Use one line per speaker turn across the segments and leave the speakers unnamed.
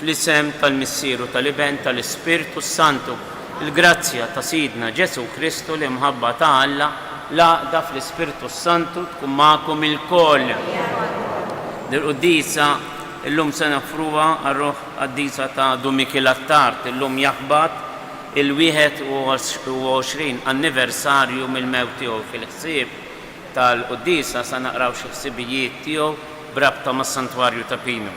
fl-isem tal-Missieru tal-Iben tal-Ispirtu Santu, il-grazzja ta' Sidna Ġesu Kristu li mħabba ta' Alla laqda fl-Ispirtu Santu tkun magħkom il-koll. Dil-Quddisa illum se nafruha għar-Ruħ Qaddisa ta' Dumikil Attart, illum jaħbad il-21 anniversarju mill-mewt tiegħu fil-ħsieb tal-Quddisa sa naqraw xi ħsibijiet tiegħu brabta mas-Santwarju ta' Pino.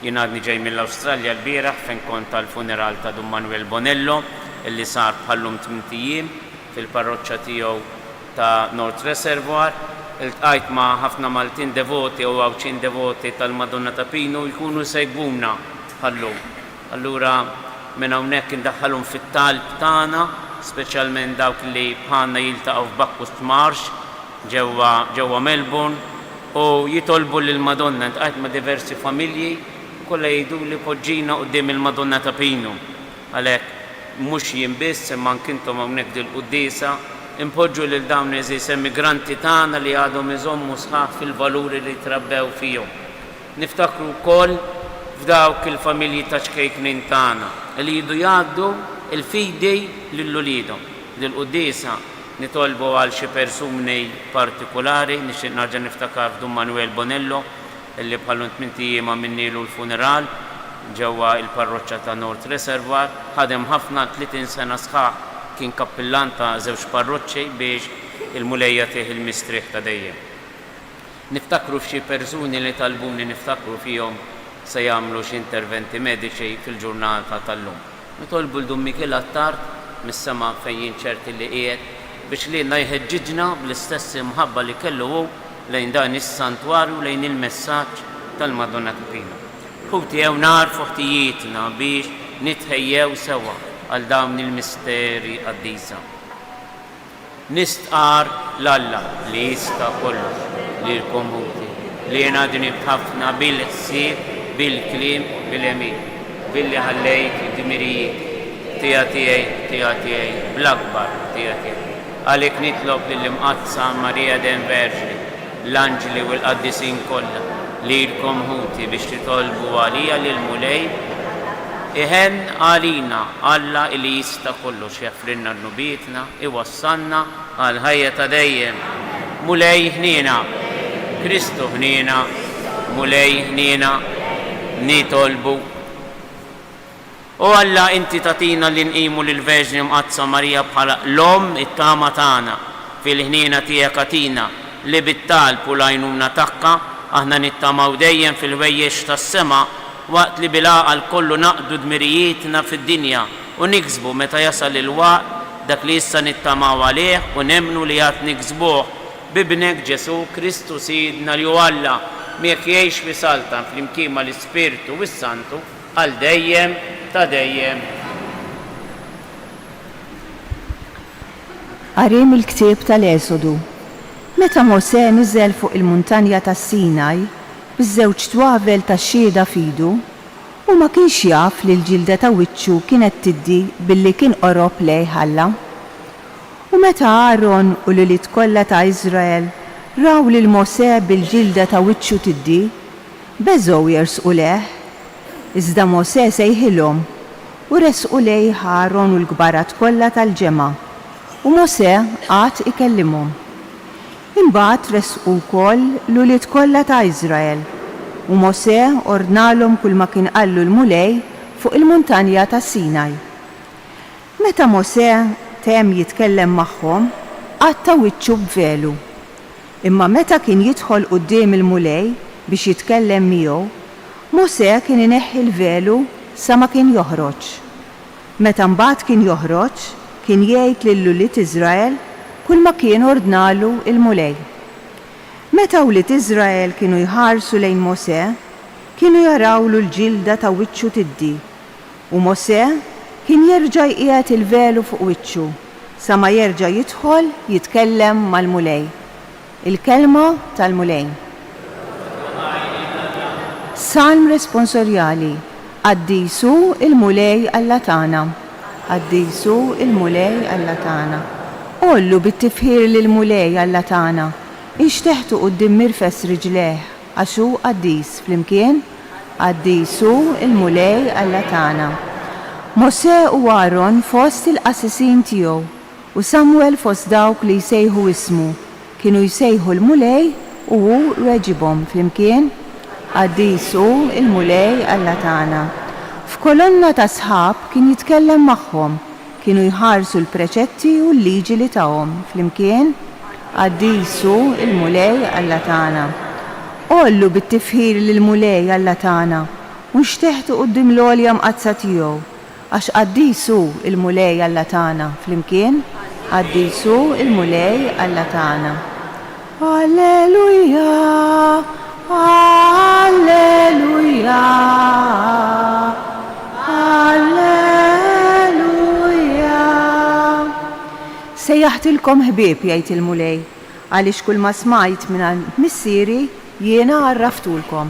Jien għadni ġej mill-Awstralja l-bieraħ fejn kont tal-funeral ta' Dum Manuel Bonello illi sar bħallum 8 ijiem fil-parroċċa tiegħu ta' North Reservoir. Iltqajt ma' ħafna Maltin devoti u għawċin devoti tal-Madonna ta' Pino jkunu segwuna bħallum. Allura minn hawnhekk indaħħalhom fit-talb tagħna, speċjalment dawk li bħalna jiltaqgħu f'Bacchus Marsh ġewwa Melbourne u jitolbu lill-Madonna. Intqajt ma' diversi familji kollha jgħiduli poġġina quddiem il-Madonna ta' Pino. Għalhekk mhux jien biss imma anke intom hawnhekk dil-Quddisa impoġġu lil dawn eżis immigranti tagħna li għadhom iżommu sħaħ fil-valuri li trabbew fihom. Niftakru wkoll f'dawk il-familji ta' xkejknin tagħna li jridu jgħaddu il-fidi lil-uliedhom. Dil-Quddisa nitolbu għal xi persuni partikolari, nixtieq narġa' niftakar f'Dum Manuel Bonello illi bħalhom 8 ijiem minnilu l-funeral ġewwa il-parroċċa ta' North Reservoir. Ħadem ħafna 30 sena sħaħ kien kappillan ta' żewġ parroċċi biex il-mulejja tieħ il-mistrieħ ta' dejjem. Niftakru f'xi persuni li talbuni niftakru fihom se jagħmlu xi interventi mediċi fil-ġurnata tal-lum. Nitolbu l-Dumikil Attart mis-sema fejn jinċerti li qiegħed biex li jħeġġiġna bl-istess imħabba li kellu hu lejn dan is-santwarju lejn il-messaġġ tal-Madonna ta' Pino. Ħuti jew narfu ħtijietna biex nitħejjew sewa għal dawn il-misteri qaddisa. Nistqar l-Alla li jista' kollox lilkom ħuti li jingħadni b'ħafna bil-ħsieb, bil-kliem, bil-emin, billi ħallejt id-dmirijiet tiegħi bl-akbar tiegħi. Għalhekk nitlob lill-Imqazza Marija Den Verġni, l-Anġli u l-Qaddisin kollha lilkom ħuti biex titolbu għalija lil mulej iħen għalina Alla li jista' kollox jaffrinna l-nubietna iwassalna għal ħajja ta' dejjem. Mulej ħniena, Kristu ħniena, mulej ħniena, nitolbu. U Alla inti tatina li nqimu lill-Verġni Mqazza Marija bħala l-Omm it-tama tagħna fil-ħniena tiegħek atina li bit-talb u l-għajnuna tagħha aħna nittamaw dejjem fil-wejjex tas-sema waqt li bil-għaqal kollu naqdu dmirijietna fid-dinja u niksbu meta jasal il-waqt dak li issa nittamaw għalih u nemmnu li għad niksbuh bibnek Ġesu Kristu Sidna li hu Alla miegħek jgħix fi saltan flimkien mal-Ispirtu u s-Santu għal dejjem ta' dejjem.
Qariem il-ktieb tal-Esodu. Meta Mosè niżel fuq il-muntanja tas-Sinaj biż-żewġ twavel tax-xhieda f'idu u ma kienx jaf li l-ġilda ta' wiċċu kienet tiddi billi kien qorob lejh Alla. U meta Aaron u l-ulied kollha ta' Iżrael raw lil Mosè bil-ġilda ta' wiċċu tiddi, beżgħu jersqu lejh. Iżda Mosè sejħilhom u resqu lejh Aaron u l-kbarat kollha tal-ġemgħa u Mosè qatt ikellimhom. Imbagħad resqu wkoll l-ulied kollha ta' Iżrael u Mosè ordnalhom kull ma kien qallu l-mulej fuq il-muntanja tas-Sinaj. Meta Mosè temm jitkellem magħhom, qatta wiċċu b'velu. Imma meta kien jidħol quddiem il-mulej biex jitkellem miegħu, Mosè kien ineħħi l-velu sa ma kien joħroġ. Meta mbagħad kien joħroġ, kien jgħid lill-ulied Iżrael kull ma kien ordnalu il-mulej. Meta ulied Iżrael kienu jħarsu lejn Mosè, kienu jarawlu l-ġilda ta' wiċċu tiddi u Mosè kien jerġa' jqiegħed il-velu fuq wiċċu sa ma jerġa' jidħol jitkellem mal-mulej. Il-kelma tal-mulej. Salm responsorjali. Qaddisu il-mulej Alla tagħna. Qaddisu il-mulej Alla tagħna. Ollu bit-tifħir lill-mulej Alla tagħna. Ixteħtu quddiem mirfes riġlejh għax hu qaddis flimkien Qaddisu il-Mulej Alla tagħna. Mosè u Aaron fost il-qassisin tiegħu u Samuel fost dawk li jsejħu ismu kienu jsejħu l-Mulej u hu reġibhom flimkien qaddisu il-Mulej Alla tagħna. F'kolonna ta' sħab kien jitkellem magħhom, kienu jħarsu l-preċetti u l-liġi li tagħhom flimkien qaddisu il-Mulej Alla tagħna. Ollu bit-tifħir lill-Mulej Alla tagħna u nxteħtu quddiem l-għolja mqazza tiegħu għax qaddisu il-Mulej Alla tagħna flimkien qaddisu il-Mulej Alla tagħna. Alleluja, alleluja, alleluja. Sejjaħtilkom ħbieb jgħid il-Mulej għaliex kull ma smajt minn missieri jiena għarraftulkom.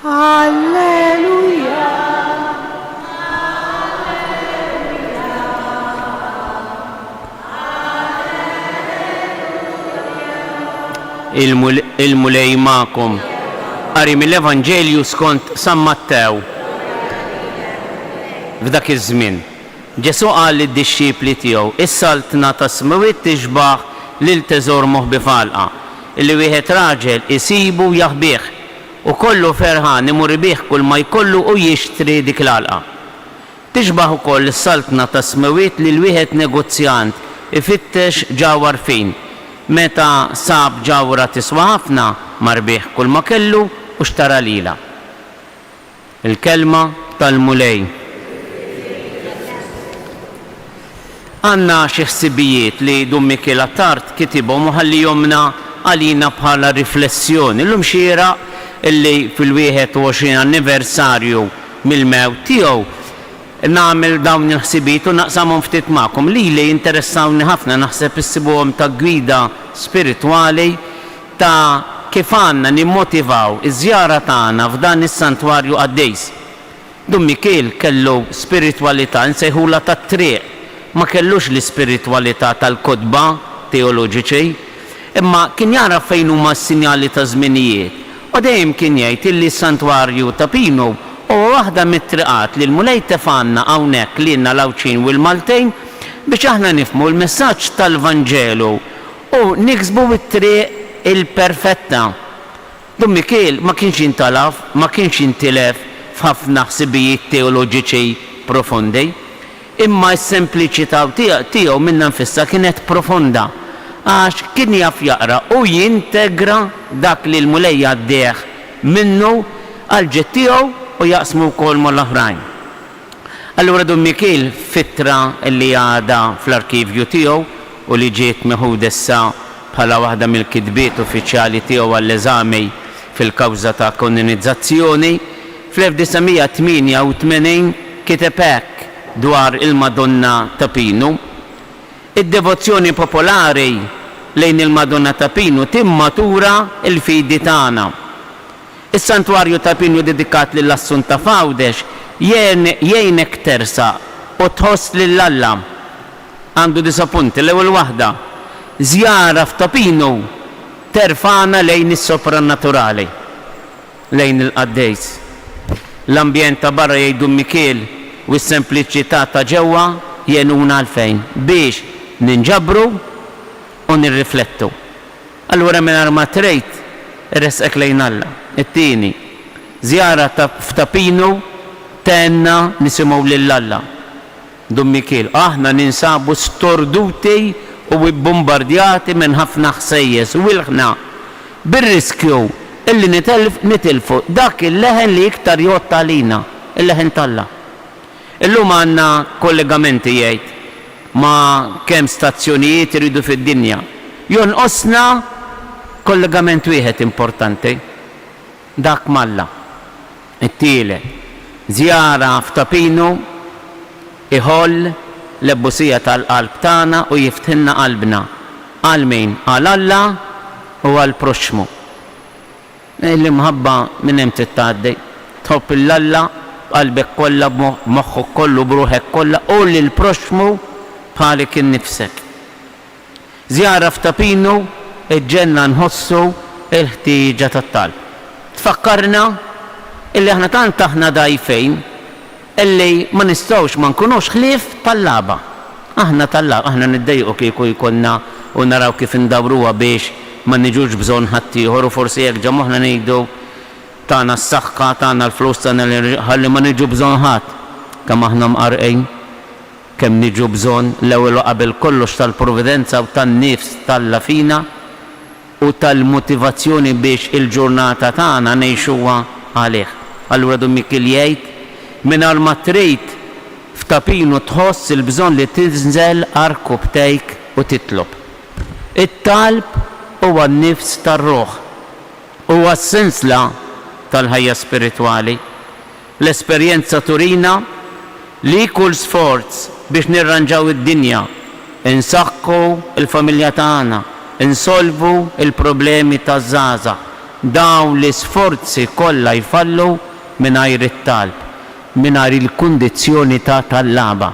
Alleluja.
Il-Mulej ma'kom. Qari mill-Evanġelju skont San Mattew. F'dak iż-żmien, Ġesu qal lid-dixxipli tiegħu, is-saltna ta' smiwiet tixbaħ lil teżor moħbi falqa, illi wieħed raġel isibu jaħbih u kollu ferħan imur bih kull ma jkollu u jixtri dik l-għalqa. Tixbaħ ukoll is-saltna ta' smiwiet lil wieħed negozjant ifittex ġawar fin. Meta sab ġawra tiswa ħafna mar bih kull ma kellu u xtara lila. Il-kelma tal-Mulej. Għanna xi ħsibijiet li Dun Mikiel Attard kitibhom u ħallihomna għalina bħala riflessjoni. Llum xieraq illi fil-21 anniversarju mill-mewt tiegħu nagħmel dawn il-ħsibijiet u naqsamhom ftit magħkom li interessawni ħafna naħseb issibuhom ta' gwida spiritwali ta' kif għandna nimmotivaw iż-żjara tagħna f'dan is-santwarju qaddejs. Dun Mikiel kellu spiritwalità nsejħula tat-triq, ma kellux l-ispiritwalità tal-kotba teoloġiċi, imma kien jara fejn huma s-sinjali ta' żminijiet u dejjem kien jgħid illi s-santwarju ta' Pinu u waħda mit-triqat li l-Mulej tefanna hawnhekk lilna l-Awċin u l-Maltejn biex aħna nifhmu l-messaġġ tal-Vanġelu u niksbu it-triq il-perfetta. Dun Mikiel ma kienx jintalaf, ma kienx jintilef f'ħafna ħsibijiet teoloġiċi profondi, imma s-sempliċità tiegħu minnha nfissa kienet profonda għax kien jaf jaqra u jintegra dak li l-Mulej għaddeh minnu għal ġid tiegħu u jaqsmu wkoll mal-oħrajn. Allura Dun Mikiel fittra li għadha fl-arkivju tiegħu u li ġiet meħuda issa bħala waħda mill-kitbiet uffiċjali tiegħu għall-eżami fil-kawża ta' kolonizzazzjoni fl-1988 kiteb hekk dwar il-Madonna ta' Pinu. Id-devozzjoni popolari lejn il-Madonna ta' Pinu timmatura il-fidi tagħna. Is-santwarju ta' Pinu dedikat lill-Assunta Fawdex jgħinek tersa u tħoss lill-Alla. Għandu disappunti l-ewwel waħda. Żjara f'ta' Pinu terfana lejn is-sopranaturali, lejn il-qaddejs. L-ambjent ta' barra jgħid Dun Mikiel u s-sempliċità ta' ġewwa jenuna għalfejn biex ninġabru u nirriflettu. Allura mingħajr ma trejt irresqek lejn Alla. It-tieni, żjara f'ta' Pinu tenna nisimgħu lill-Alla. Dun Mikiel, aħna ninsabu storduti u bombardjati minn ħafna ħsejjes u wilħna bir-riskju illi nitilfu dak il-leħen li iktar jotta għalina, il-leħen tal-Alla. Illum għandna kollegamenti jgħid ma' kemm stazzjonijiet iridu fid-dinja. Jonqosna kollegament wieħed importanti, dak mal-Alla. It-tielet, żjara f'ta' Pinu iħoll l-ebbusija tal-qalb tagħna u jiftinna qalbna. Għal min? Għal Alla u għal proxmu. L-imħabba minn hemm tittgħaddi. Tħobb l-Alla qalbek kollha b'moħħok kollu b'ruħek kollha u lil proxmu bħalik innifsek. Żjara f'ta' Pinu iġġenna nħossu l-ħtieġa tat-talb. Tfakkarna illi aħna tant aħna dajfejn illi ma nistgħux ma nkunux ħlief tal-laba. Aħna tal-laba, aħna niddejqu kieku jkollna u naraw kif indawruha biex ma niġux bżonn ħadd ieħor u forsi jekk ġemmu aħna ngħidu tagħna s-saħħa, tagħna l-flus, tagħna ħalli ma niġu bżonn ħadd. Kemm aħna mqarqejn, kemm niġu bżonn l-ewwel qabel kollox tal-provvidenza u tan-nifs tal-la fina u tal-motivazzjoni biex il-ġurnata tagħna ngħixuha għalih. Allura Dummikil jgħid mingħajr ma trid f'tapinu tħoss il-bżonn li tinżel arkubtejk u titlob. It-talb huwa n-nifs tar-ruħ, huwa s-sensla tal-ħajja spiritwali. L-esperjenza turina li kull sforz biex nirranġaw id-dinja, insaħħu il-familja tagħna, insolvu il-problemi taż-żgħażagħ, dawn l-isforzi kollha jfallu mingħajr it-talb, mingħajr il-kundizzjoni tal-laba.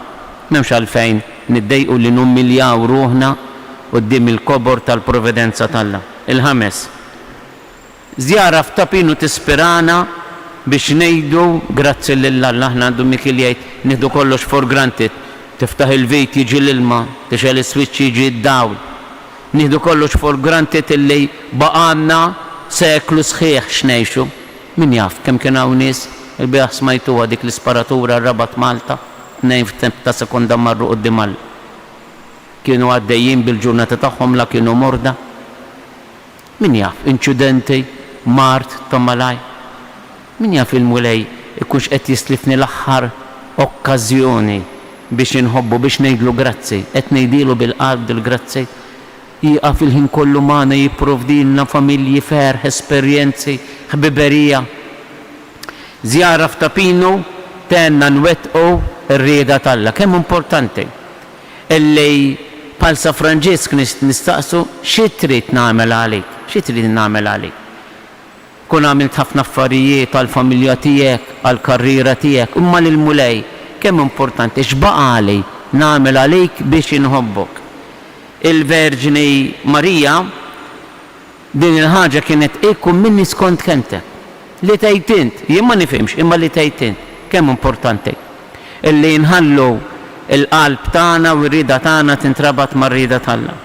M'hemmx għalfejn niddejqu li nummiljaw ruħna quddiem il-kobor tal-provvidenza tal-Alla. Il-ħames. Żjara f'Tapinu tispirana biex ngħidu grazzi lill-Alla. Aħna Dummikil jgħid nieħdu kollox for granted. Tiftaħ il-vejt jiġi l-ilma, tixel is-switch jiġi d-dawl. Nieħdu kollox for granted illi baqanna seklu sħiħ x'ngħixu. Min jaf kemm kien hawn nies il-biegħ smajtuha dik l-isparatura Rabat Malta, nejn f'temp ta' sekonda marru quddiem Alla. Kienu għaddejjin bil-ġurnata tagħhom la kienu morda. Min jaf inċidenti, mart ta' malaj. Min jaf il-mulej ikunx qed jislifni l-aħħar okkażjoni biex inħobbu biex ngħidlu grazzi, qed ngħidilu bil-qalb dil-grazzi. Jieqaf il-ħin kollu magħna jipprovdilna familji ferħ, esperjenzi, ħbiberija. Żjara f'Tapinu tenna nwettqu r-rieda tal-Alla. Kemm importanti illi bħal Sa Franġisk nistaqsu xi trid nagħmel għalik, xi trid nagħmel għalik. Kun għamilt ħafna affarijiet għall-familja tiegħek, għall-karriera tiegħek, imma lil-mulej kemm importanti x'baqali nagħmel għalik biex inħobbok. Il-Verġini Marija din il-ħaġa kienet ikun minni skont kentek. Li tgħid jien ma nifhimx, imma li tgħid kemm importanti. Illi nħallu il-qalb tagħna u r-rieda tagħna tintrabat mar-rieda tal-Alla.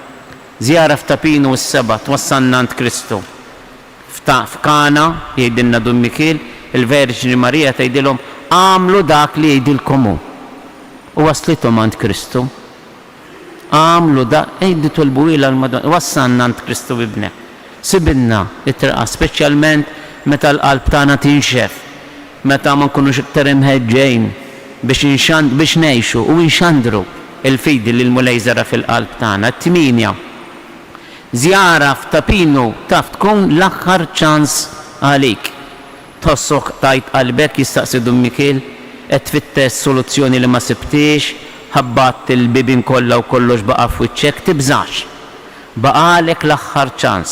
Żjara f'Tapinu s-Sebat wassalna għand Kristu. F'Kana jgħidilna Dummikil, il-Verġini Marija tgħidilhom għamlu dak li jgħidilkom hu. U waslithom għand Kristu. Għamlu dak ejditu l-bwila l-Madonna, wassalna għand Kristu ibnek. Sibinna it-traqa, speċjalment meta l-qalb tagħna tinxef, meta ma nkunux iktar imħeġġejn biex ngħixu u nxandru il-fidi li l-mulej żara fil-qalb tagħna. T-8. Żjara f'Tapinu taf tkun l-aħħar ċans għalik. Tossok tajt qalbek jistaqsi Dummikil, qed tfittess soluzzjoni li ma sibtix, ħabbat il-bibin kollha u kollox baqa' f'wiċċek, tibżax. Baqalek l-aħħar ċans.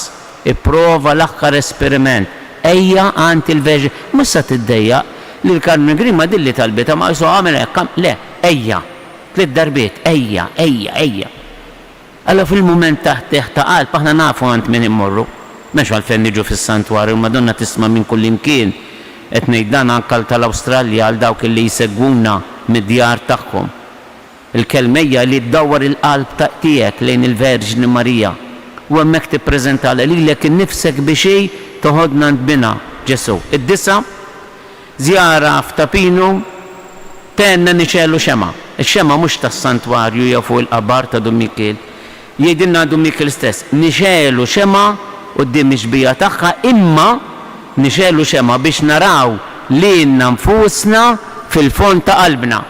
Ipprova l-aħħar esperiment. Ejja għand il-Verġi, mhux se tiddejjaq li l-Karmen Grima dilli talbita ma jisu għamil hekk, le, ejja, 3 darbiet, ejja. Alla fil-mument taħt ta' qalb aħna nafu għand min immorru. Mhux għalfejn niġu fis-santwarju, Madonna tisma' minn kull imkien. Qed ngħid dan anke tal-Awstralja għal dawk li jsegwuna mid-djar tagħhom. Il-kelmejja li ddawwar il-qalb tiegħek lejn il-Verġini Marija. U hemmhekk tippreżentala lilek innifsek biex xejn toħodna bina Ġesu. Id-9. Żjara f'Tapinu tenna nixelu xema. Ix-xema mhux tas-santwarju jew fuq il-qabar ta' Dummikil. Jgħidilna Dummikil stess, nixelu xema quddiem ix-xbija tagħha, imma nixelu xema biex naraw lilna nfusna fil-fond ta' qalbna.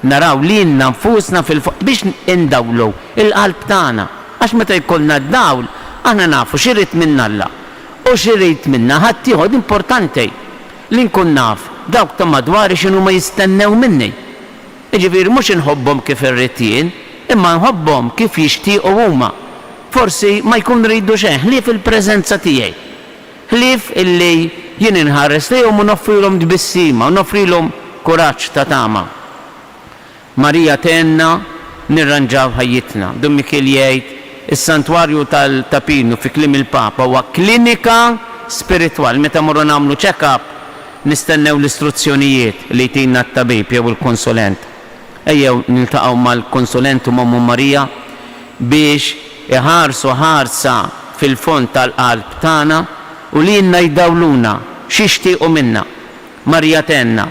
Naraw lilna nfusna fil-fond biex indawlu il-qalb tagħna. Għax meta jkollna d-dawl, aħna nafu xirrit minna Alla. U xirrit minna ħadd ieħor importanti li nkun naf dawk ta' madwari x'inhu ma jistennew minni. Jiġifieri mhux inħobbhom kif irrid jien, imma nħobbhom kif jixtiequ huma. Forsi ma jkun rridu xejn, ħlief il-preżenza tiegħi. Ħlief illi jien inħares lejhom u noffrilhom tbissima, u noffrilhom kuraġġ ta' tama. Marija tenna nirranġaw ħajjitna. Dummikil jgħid is-santwarju tal-Tapinu fi kliem il-Papa huwa klinika spiritwali. Meta morru nagħmlu check-up nistennew l-istruzzjonijiet li jtina t-tabib jew il-konsulent. Ejjew niltaqgħu mal-konsulent u Mamma Marija biex iħarsu ħarsa fil-fond tal-qalb tagħna u li jgħidawluna x'ixtiequ minna. Marija tenna,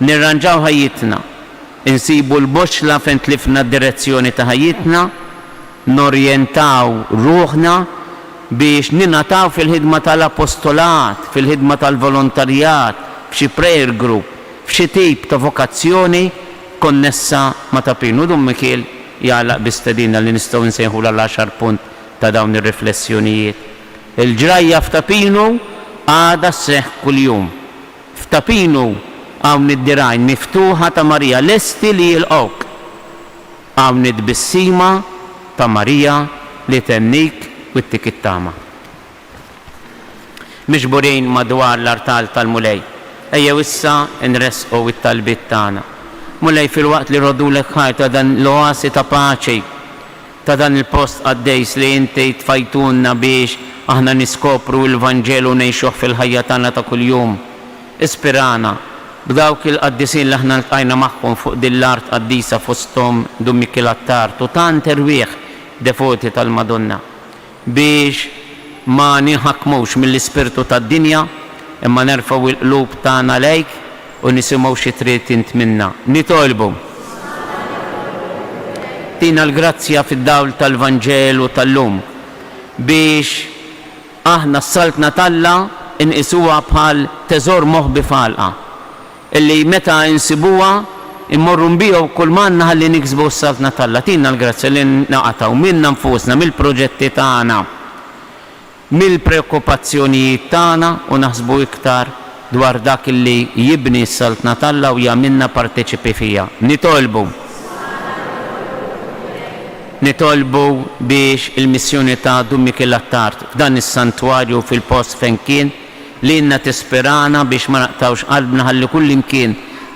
nirranġaw ħajjitna, insibu l-boċla fejn tlifna d-direzzjoni ta' ħajjitna, norjentaw ruħna biex ninataw fil-ħidma tal-apostolat, fil-ħidma tal-volontarjat, f'xi prayer group, f'xi tip ta' vokazzjoni konnessa ma' Tapinu. Dum Mikiel jgħalaq bistedina li nistgħu nsejħu l-10 punt ta' dawn ir-riflessjonijiet. Il-ġrajja f'Tapinu għada sseħħ kuljum. F'Tapinu hawn id-dirajn miftuħa ta' Marija lesti li jilqgħuk. Hawn id-bissima ta' Marija li tennik u t-tikittama. Miġburin madwar l-artal tal-mulej. Ejjew issa nresqu it-talbit tagħna. Mulej fil-waqt li rodulek ħaj ta' dan l-oasi ta' paċi, ta' dan il-post għaddejs li inti tfajtunna biex aħna niskopru l-Vanġelu nejxuħ fil-ħajja tagħna ta' kuljum. Ispirana b'dawk il-qaddisin li aħna ltqajna magħhom fuq din l-art qaddisa fosthom Dum Mikiel Attar u tant irwieħ devoti tal-Madonna biex ma ninħakmux mill-ispirtu tad-dinja imma nerfgħu il-qlub tagħna lejk u nisimgħu xi trid int minna. Nitolbu tina l-grazzja fid-dawl tal-Vanġelu tal-lum biex aħna s-saltna talla inqisuha bħal teżor moħbi falqa illi meta insibuha immorru nbiegħu kull manna ħalli niksbu s-saltna talla. Tina l-grazzja li naqataw minna nfusna, mill-proġetti tagħna, mill-preokkupazzjonijiet tagħna u naħsbu iktar dwar dak illi jibni s-saltna talla u jagħmilna parteċipi fija. Nitolbu biex il-missjoni ta' Dum Mikiel Attar f'dan is-santwarju fil-post fejn kien li inna tispirana biex ma naqtawx qalbna ħalli kull imkien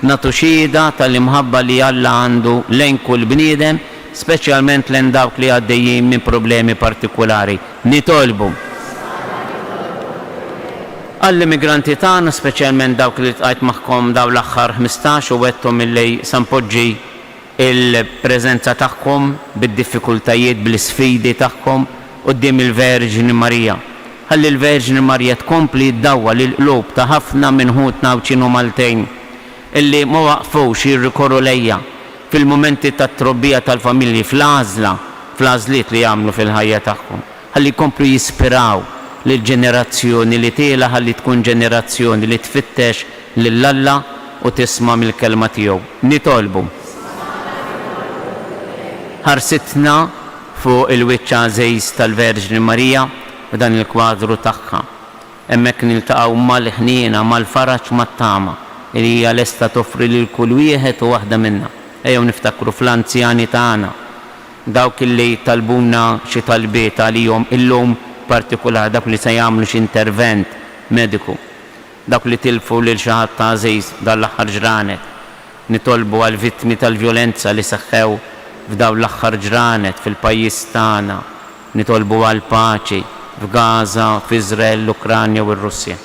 nagħtu xhieda tal-imħabba li Alla għandu lejn kull bniedem, speċjalment lejn dawk li għaddejjin minn problemi partikulari. Nitolbu għall-immigranti tagħna, speċjalment dawk li tqajt magħhom dawn l-aħħar 15 u wettom illi sanpoġġi il-preżenza tagħhom bid-diffikultajiet bl-isfidi tagħhom quddiem il-Verġini Marija. Ħalli l-Verġini Marija tkompli ddawwa lil qlub ta' ħafna minn ħutna u ċinu Maltejn illi ma waqfux jirrikorru lejja fil-mumenti tat-trobbija tal-familji fl-għażliet li jagħmlu fil-ħajja tagħhom. Ħalli jkomplu jispiraw lill-ġenerazzjoni li tiela ħalli tkun ġenerazzjoni li tfittex lill-Alla u tisma' mill-kelma tiegħu. Nitolbu ħarsitna fuq il-wiċċ għażejs tal-Verġini Marija u dan il-kwadru tagħha. Hemmhekk niltaqgħu mal-ħniena, mal-faraġ, mat-tama li hija lesta toffri lil kull wieħed u waħda minna. Ejjew niftakru fl-anzjani tagħna, dawk illi talbuna xi talbiet għalihom illum partikolari, dak li se jagħmlu xi intervent mediku, dak li tilfu lil xi ħadd ta' għażiż dal-aħħar ġranet. Nitolbu għall-vittmi tal-vjolenza li seħħew f'dawn l-aħħar ġranet fil-pajjiż tagħna. Nitolbu għal paċi f'Gaza, f'Iżrael, l-Ukranja u r-Russja.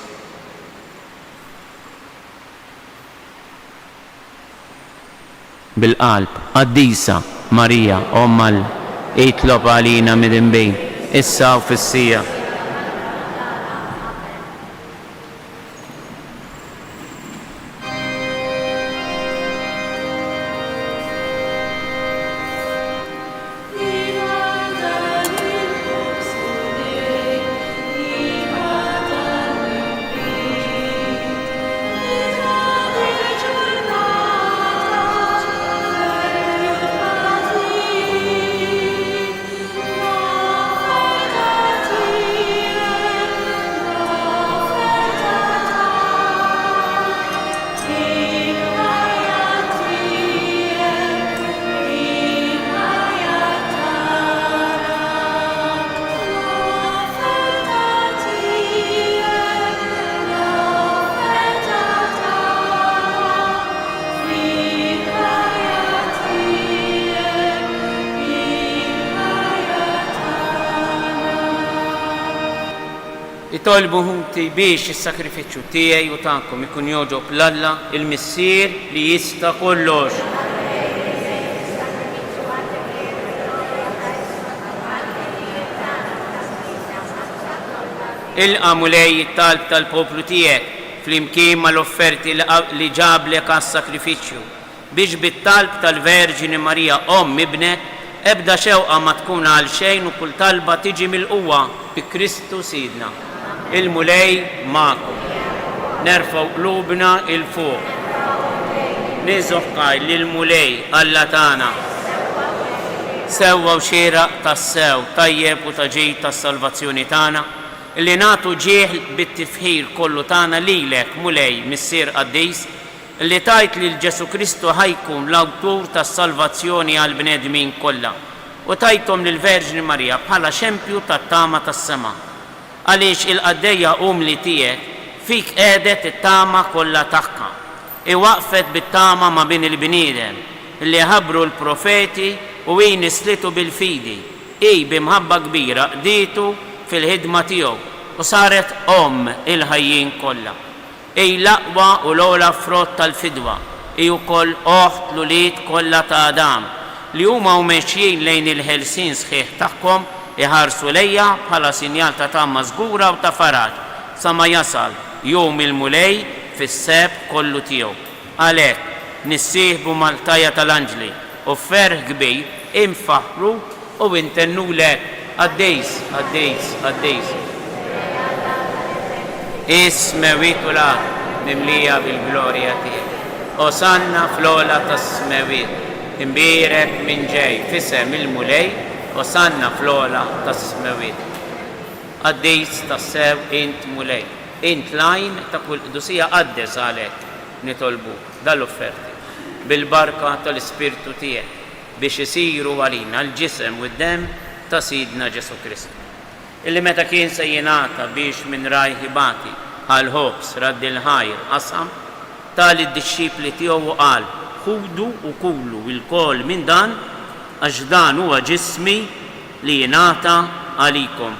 Bil-qalb, qaddisa Marija Ommal, itlob għalina midin bejn, issa u fis-sija. Nitolbu ħuti biex is-sakrifiċċju tiegħi u tagħkom ikun jogħġob l-Alla il-Missier li jista' kollox. Ilqa' Mulej it-talb tal-poplu tiegħek flimkien mal-offerti li ġablek għas-sakrifiċċju biex bit-talb tal-Verġini Marija ibnek ebda xewqa ma tkun għal xejn u kull talba tiġi mill-quwa bi Kristu Sidna. Il-Mulej magħkom. Nerfgħu qlubna il fuq. Niżoħħaj lil-Mulej Alla tagħna. Sewwa u xieraq tas-sew tajjeb u taġid tas-salvazzjoni tagħna illi nagħtu ġieħ bit-tifħir kollu tagħna lilek Mulej Missier Qaddis illi tajt lil Ġesu Kristu ħajkun l-awtur tas-salvazzjoni għall bnedmin kollha u tajthom lil Verġini Marija bħala xempju tat-tama tas-sema. Għaliex il-qaddejja umli tiegħek fik qiegħdet it-tama kollha tagħha. Iwaqfet bit-tama ma' bin il-bniedem illi ħabbru l-profeti u nislitu bil-fidi. Bimħabba kbira qditu fil-ħidma tiegħu u saret il-ħajjin kollha. L-aqwa u l-ogħla frott tal-fidwa ukoll oħt l-ulied kollha ta' Adam li huma mexjin lejn il-ħelsien sħiħ tagħhom iħarsu lejja bħala sinjal ta' tamma żgura u ta' faraġ sa ma jasal jum il-Mulej fis-seb kollu tiegħu. Għalhekk nissieħbu mal-tajja tal-Anġli u ferħ kbir infaħru u intennulek Qaddis. Is-smewit u l-art mimlija bil-glorja tiegħek. Osanna fl-ogħla tas-smewit. Imbierek minn ġej f'isem il-Mulej osanna fl-ogħla tas-smewit. Qaddis tassew int Mulej. Int lajn ta' kull qdusija qaddes għalhekk nitolbu dal-offerti bil-barka tal-Ispirtu tiegħek biex isiru għalina l-ġisem u d-dem ta' Sidna Ġesu Kristu. Illi meta kien se jingħata biex minn rajħibati għal ħobs radd il-ħajr qasam tal id-dixxipli tiegħu u qal ħudu u kullu il-kol minn dan għax dan huwa ġismi li jingħata għalikom.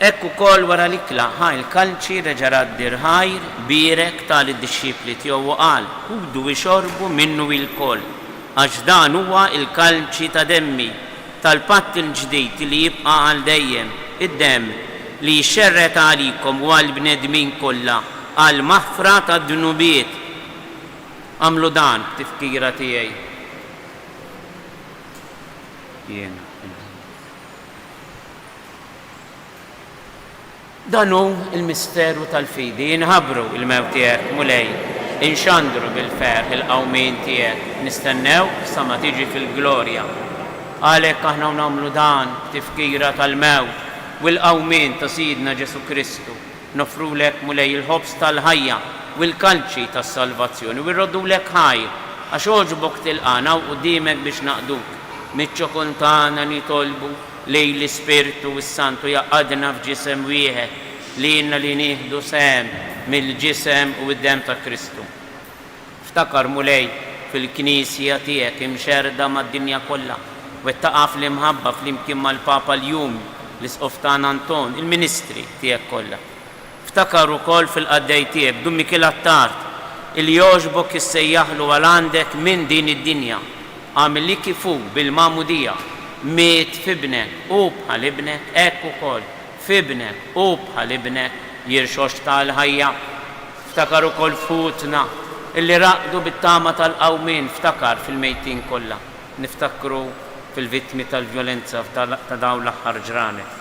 Ekku kol wara l-ikla ħaj il-kalċi reġa' raddi rħajr birek tal-id-dixxipli tiegħu u qal ħudu ixorbu minnu il-kol għax dan huwa il-kalċi ta' demmi tal-patt il-ġdid li jibqa' għal dejjem id-demm li jxerret għalikom u għal bnedmin kollha għal maħfra tad-dunubiet. Għamlu dan b'tifkira tiegħi. Dan hu il-misteru tal-fidi, jinħabru il-mewt tiegħek Mulej, inxandru bil-ferħ il-qawmien tiegħek, nistennew sa ma tiġi fil-glorja. Għalhekk aħna nagħmlu dan tifkira tal-mewt u l-qawmien ta' Sidna Ġesu Kristu. Nofrulek Mulej il-ħobs tal-ħajja u l-kalċi tas-salvazzjoni u rrodulek ħajr għax oġbok tilqana u quddiemek biex naqduk. Miċ-ċokun tagħna nitolbu lej l-Ispirtu s-Santu jaqadna f'ġisem wieħed li jenna li nieħdu sem mill-ġisem u d-dem ta' Kristu. Ftakar Mulej fil-Knisja tiegħek imxerda mad-dinja kollha u ttaqaf l-imħabba flimkien mal-Papa l-jum l-Isqoftan Anton, il-Ministri tiegħek kollha. Ftakar ukoll fil-qaddej tiegħek b'dum Mikil Attart il jogħġbok issejjaħlu għal għandek minn din id-dinja għamil li kifu bil-mamudija miet f'ibnek u bħal ibnek hekk ukoll f'ibnek u bħal ibnek jirxox tal-ħajja. Ftakar ukoll futna illi raqdu bit-tama tal-qawmien, ftakar fil-mejtin kollha. Niftakru fil-vittmi tal-vjolenza ta' dawn l-aħħar ġranet.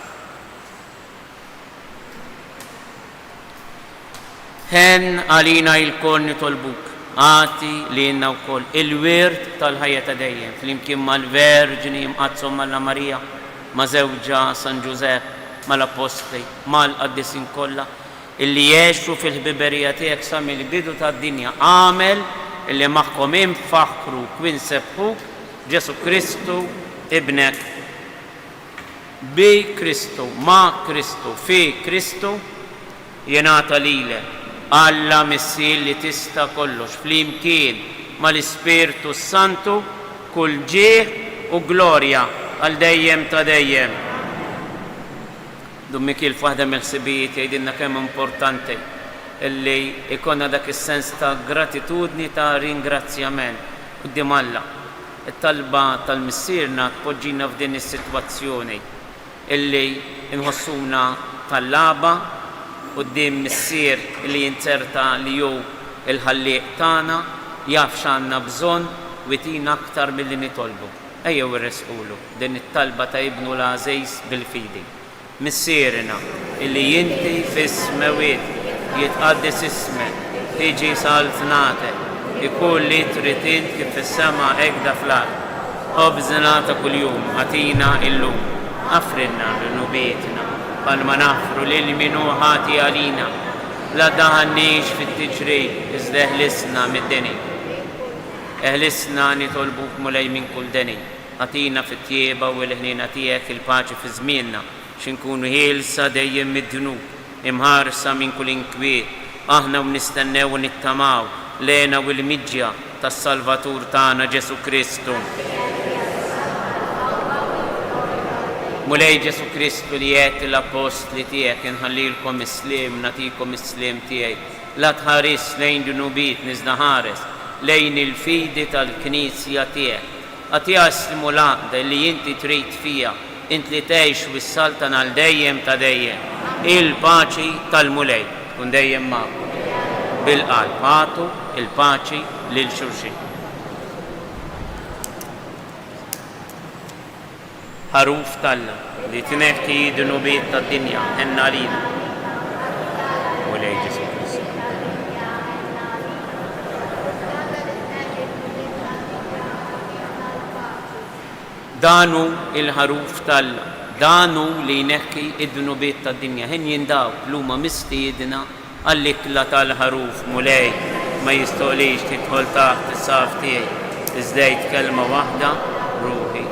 Ħen għalina il-kol nitolbuk għati li jenna u koll il-wirt tal-ħajja ta' dejjem fl-imkien mal-Verġini mqazzom mal-la Marija ma' zewġa San Giuseppe mal-Apostli mal-qaddisin kollha illi jgħixu fil-ħbiberija tiegħek sa mill-bidu tad-dinja għamel illi magħhom infaħru kwin sebħuk Ġesu Kristu ibnek. Bi Kristu, ma' Kristu, fi Kristu jingħata lilek Alla Missier li tista' kollox flimkien mal-Ispirtu Santu kull ġieħ u glorja għal dejjem ta' dejjem. Dummi kif waħda mill-ħsibijiet jgħidilna kemm importanti illi ikonna dak is-sens ta' gratitudni ta' ringrazzjament quddiem Alla. It-talba tal-missierna tpoġġina f'din is-sitwazzjoni illi inħossuna tal-laba quddiem missier li jinserta li hu il-ħallieq tagħna jaf x'għandna bżonn u jtina aktar milli nitolbu. Ejjew irresqulu din it-talba ta' ibnu l-għażiż bil-fidi. Missierna illi inti fis-smawiet jitqaddis ismek, tiġi saltnatek, ikun li trid int kif fis-sema hekk da fl-ard. Ħobżna ta' kuljum għatina illum, afrinna l-nubietna bħalma nafru lil min hu ħati għalina. La daħannix fit-tiġrid iżda eħlisna mid-deni. Eħlisna nitolbuk mulej minn kull deni. Għatina fit-tjieba u l-ħnina tiegħek il-paċi fi żmienna x'inkunu ħielsa dejjem mid-dnub, imħarsa minn kull inkwiet, aħna u nistennew u nittamaw lena u l-miġja tas-Salvatur tagħna Ġesu Kristu. Mulej Ġesu Kristu li jgħid l-apostli tiegħek inħallilkom isliem nagħtikom isliem tiegħi. La tħares lejn dunubiet niżda ħares lejn il-fidi tal-Knisja tiegħek. Għatija stimulanta li inti trid fija, int li tgħix wis-saltan għal dejjem ta' dejjem. Il-paċi tal-mulej tkun dejjem magħkom. Bil-qalb għatu il-paċi lil xulxin. Ħaruf talla li tneħħi dunubiet tad-dinja ħenna lina. Mulej Ġesu Kristu. Danu il-ħaruf talla, danu li jneħħi id-dunubiet tad-dinja. Ħin jindaw l-huma mistiedna għall-ikla tal-ħaruf mulej ma jistolix tidħol taħt is-saf tiegħi. Iżda kelma waħda ruħi.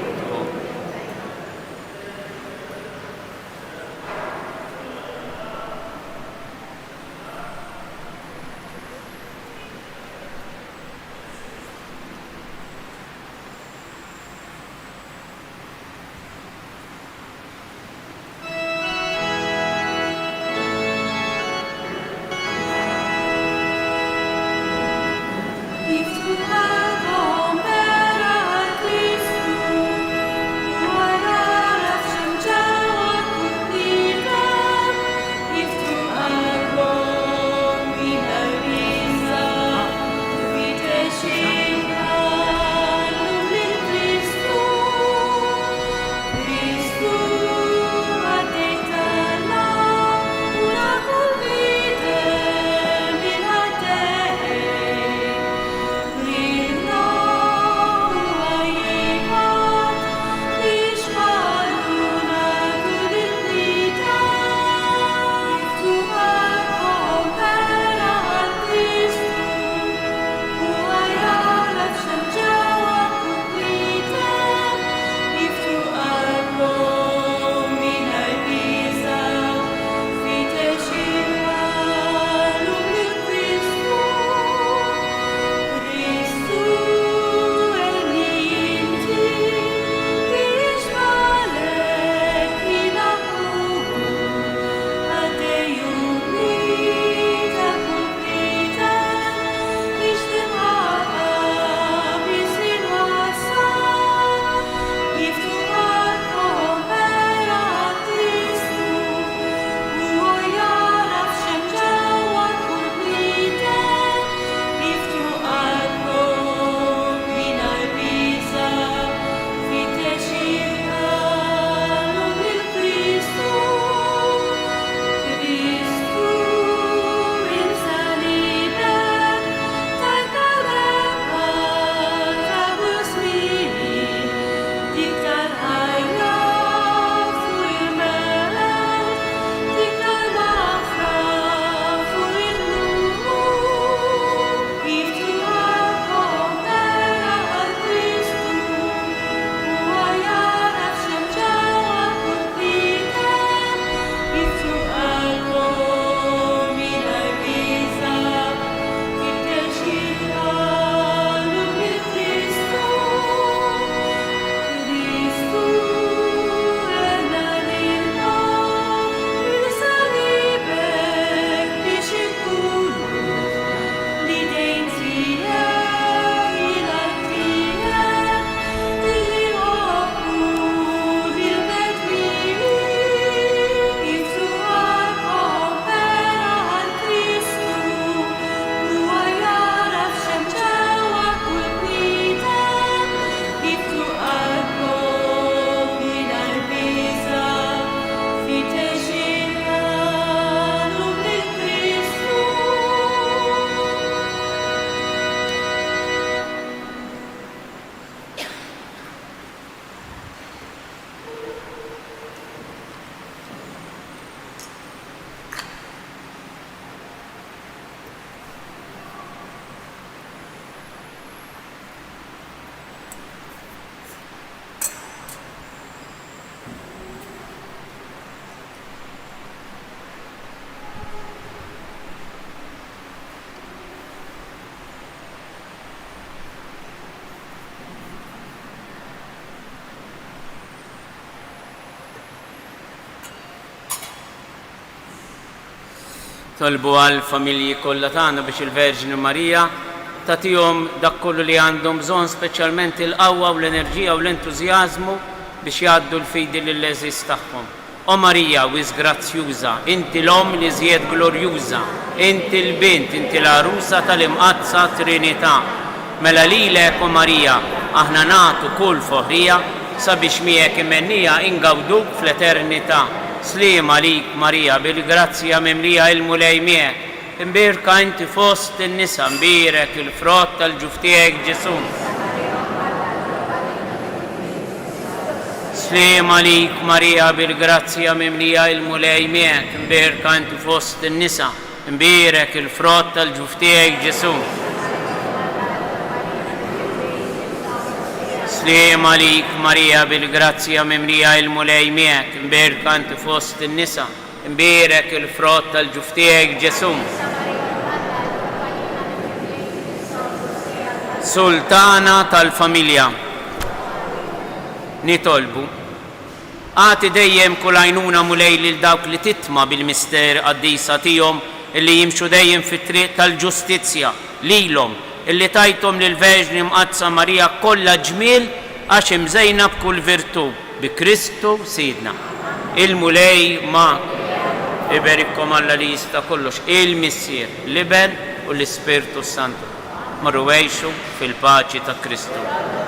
Tolbu għal familji kollha tagħna biex il-Verġini Marija tagħtihom dak kollu li għandhom bżonn, speċjalment il-qawwa u l-enerġija u l-entużjażmu biex jgħaddu l-fidi lill-eżis tagħhom. O Marija, wis grazzjuża, inti l-om li żjed glorjuża, inti l-bint, inti l-arusa tal-imqazza Trinità. Mela lilek, o Marija, aħna nagħtu kull foħrija sabiex miegħek imennija ingawduk fl-eternità. Sliem għalik Marija, bil-grazzja mimlija il-mulej miegħek. Imbirka inti fost in-nisa, imbirek il-frott tal-ġuf tiegħek Ġesu. Sliem għalik Marija, bil-grazzja mimlija il-mulej miegħek. Imbirka inti fost in-nisa, imbirek il-frott tal-ġuf tiegħek Ġesu. Sliem għalik Marija, bil-grazzja mimlija il-mulej miegħek. Imbirka inti fost in-nisa, imbirek il-frott tal-ġuf tiegħek Ġesu. Sultana tal-familja, nitolbu għati dejjem kull għajnuna mulej lil dawk li titma bil-mister qaddisa tihom illi jimxu dejjem fit-triq tal-ġustizzja lilhom illi tajthom lil Verġni Mqazza Marija kollha ġmiel għax imżejna b'kull virtu bi Kristu Sidna. Il-mulej ma' iberikkom Alla li jista' kollox, il-Missier, l-Iben u l-Ispirtu Santu. Marru għejxu fil-paċi ta' Kristu.